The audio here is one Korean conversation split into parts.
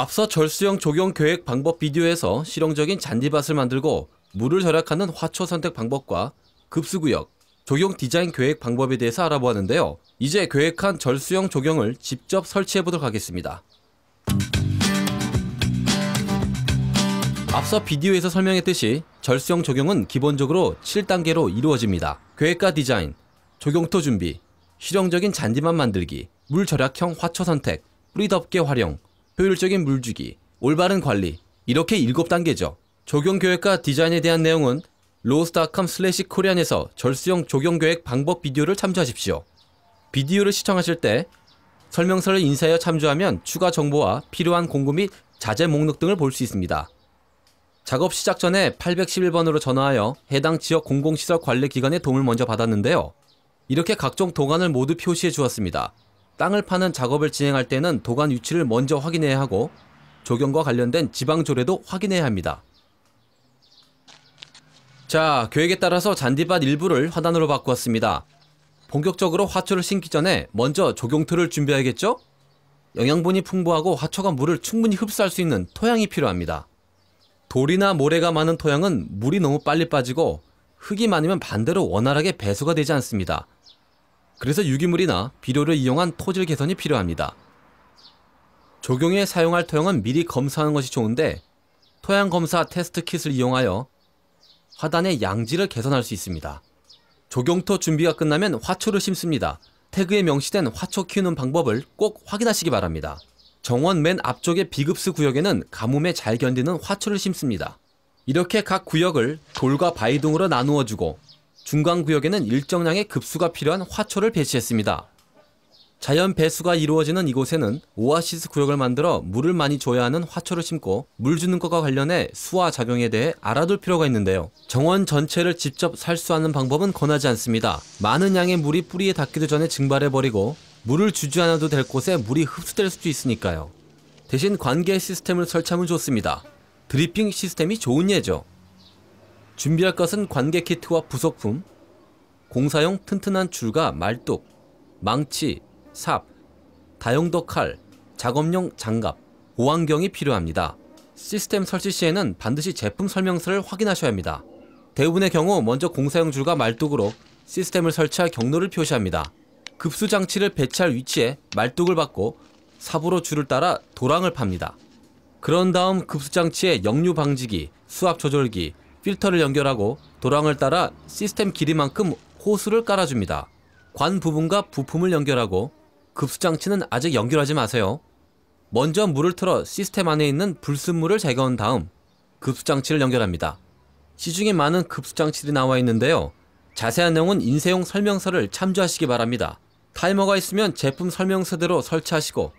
앞서 절수형 조경 계획 방법 비디오에서 실용적인 잔디밭을 만들고 물을 절약하는 화초 선택 방법과 급수구역, 조경 디자인 계획 방법에 대해서 알아보았는데요. 이제 계획한 절수형 조경을 직접 설치해보도록 하겠습니다. 앞서 비디오에서 설명했듯이 절수형 조경은 기본적으로 7단계로 이루어집니다. 계획과 디자인, 조경토 준비, 실용적인 잔디밭 만들기, 물 절약형 화초 선택, 뿌리 덮개 활용, 효율적인 물주기, 올바른 관리, 이렇게 7단계죠. 조경 계획과 디자인에 대한 내용은 rows.com/korean에서 절수형 조경 계획 방법 비디오를 참조하십시오. 비디오를 시청하실 때 설명서를 인쇄하여 참조하면 추가 정보와 필요한 공구 및 자재 목록 등을 볼 수 있습니다. 작업 시작 전에 811번으로 전화하여 해당 지역 공공시설 관리기관의 도움을 먼저 받았는데요. 이렇게 각종 도관을 모두 표시해 주었습니다. 땅을 파는 작업을 진행할 때는 도관 위치를 먼저 확인해야 하고 조경과 관련된 지방조례도 확인해야 합니다. 자, 계획에 따라서 잔디밭 일부를 화단으로 바꾸었습니다. 본격적으로 화초를 심기 전에 먼저 조경토를 준비해야겠죠? 영양분이 풍부하고 화초가 물을 충분히 흡수할 수 있는 토양이 필요합니다. 돌이나 모래가 많은 토양은 물이 너무 빨리 빠지고 흙이 많으면 반대로 원활하게 배수가 되지 않습니다. 그래서 유기물이나 비료를 이용한 토질 개선이 필요합니다. 조경에 사용할 토양은 미리 검사하는 것이 좋은데 토양 검사 테스트 킷을 이용하여 화단의 양질을 개선할 수 있습니다. 조경토 준비가 끝나면 화초를 심습니다. 태그에 명시된 화초 키우는 방법을 꼭 확인하시기 바랍니다. 정원 맨 앞쪽의 비급수 구역에는 가뭄에 잘 견디는 화초를 심습니다. 이렇게 각 구역을 돌과 바위 등으로 나누어주고 중간 구역에는 일정량의 급수가 필요한 화초를 배치했습니다. 자연 배수가 이루어지는 이곳에는 오아시스 구역을 만들어 물을 많이 줘야 하는 화초를 심고 물 주는 것과 관련해 수화 작용에 대해 알아둘 필요가 있는데요. 정원 전체를 직접 살수하는 방법은 권하지 않습니다. 많은 양의 물이 뿌리에 닿기도 전에 증발해버리고 물을 주지 않아도 될 곳에 물이 흡수될 수도 있으니까요. 대신 관계 시스템을 설치하면 좋습니다. 드리핑 시스템이 좋은 예죠. 준비할 것은 관계 키트와 부속품, 공사용 튼튼한 줄과 말뚝, 망치, 삽, 다용도 칼, 작업용 장갑, 보안경이 필요합니다. 시스템 설치 시에는 반드시 제품 설명서를 확인하셔야 합니다. 대부분의 경우 먼저 공사용 줄과 말뚝으로 시스템을 설치할 경로를 표시합니다. 급수 장치를 배치할 위치에 말뚝을 받고 삽으로 줄을 따라 도랑을 팝니다. 그런 다음 급수 장치에 역류 방지기, 수압 조절기, 필터를 연결하고 도랑을 따라 시스템 길이만큼 호스를 깔아줍니다. 관 부분과 부품을 연결하고 급수장치는 아직 연결하지 마세요. 먼저 물을 틀어 시스템 안에 있는 불순물을 제거한 다음 급수장치를 연결합니다. 시중에 많은 급수장치들이 나와 있는데요. 자세한 내용은 인쇄용 설명서를 참조하시기 바랍니다. 타이머가 있으면 제품 설명서대로 설치하시고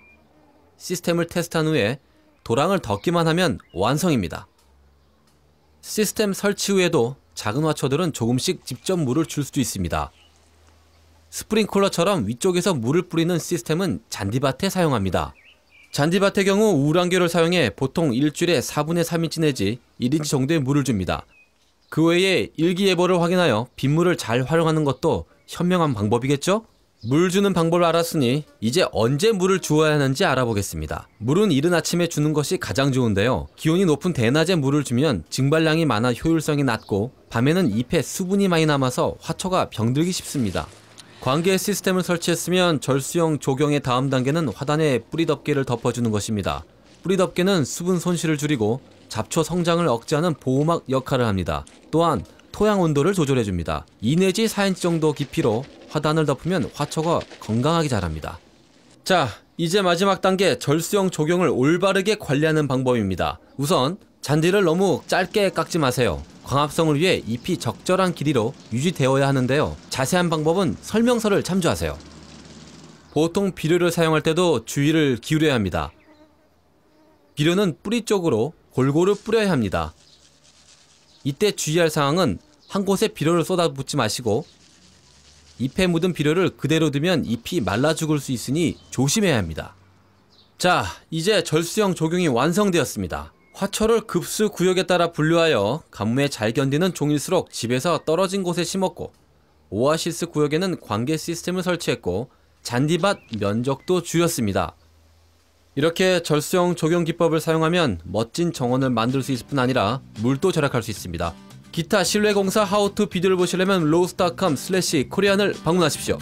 시스템을 테스트한 후에 도랑을 덮기만 하면 완성입니다. 시스템 설치 후에도 작은 화초들은 조금씩 직접 물을 줄 수도 있습니다. 스프링클러처럼 위쪽에서 물을 뿌리는 시스템은 잔디밭에 사용합니다. 잔디밭의 경우 우랑교를 사용해 보통 일주일에 4분의 3인치 내지 1인치 정도의 물을 줍니다. 그 외에 일기예보를 확인하여 빗물을 잘 활용하는 것도 현명한 방법이겠죠? 물 주는 방법을 알았으니 이제 언제 물을 주어야 하는지 알아보겠습니다. 물은 이른 아침에 주는 것이 가장 좋은데요. 기온이 높은 대낮에 물을 주면 증발량이 많아 효율성이 낮고 밤에는 잎에 수분이 많이 남아서 화초가 병들기 쉽습니다. 관계 시스템을 설치했으면 절수형 조경의 다음 단계는 화단에 뿌리 덮개를 덮어주는 것입니다. 뿌리 덮개는 수분 손실을 줄이고 잡초 성장을 억제하는 보호막 역할을 합니다. 또한 토양 온도를 조절해줍니다. 2 내지 4인치 정도 깊이로 화단을 덮으면 화초가 건강하게 자랍니다. 자, 이제 마지막 단계 절수형 조경을 올바르게 관리하는 방법입니다. 우선 잔디를 너무 짧게 깎지 마세요. 광합성을 위해 잎이 적절한 길이로 유지되어야 하는데요. 자세한 방법은 설명서를 참조하세요. 보통 비료를 사용할 때도 주의를 기울여야 합니다. 비료는 뿌리 쪽으로 골고루 뿌려야 합니다. 이때 주의할 사항은 한 곳에 비료를 쏟아붓지 마시고 잎에 묻은 비료를 그대로 두면 잎이 말라 죽을 수 있으니 조심해야 합니다. 자, 이제 절수형 조경이 완성되었습니다. 화초를 급수 구역에 따라 분류하여 가뭄에 잘 견디는 종일수록 집에서 떨어진 곳에 심었고 오아시스 구역에는 관계 시스템을 설치했고 잔디밭 면적도 줄였습니다. 이렇게 절수형 조경 기법을 사용하면 멋진 정원을 만들 수 있을 뿐 아니라 물도 절약할 수 있습니다. 기타 실외공사 하우투 비디오를 보시려면 rose.com/korean을 방문하십시오.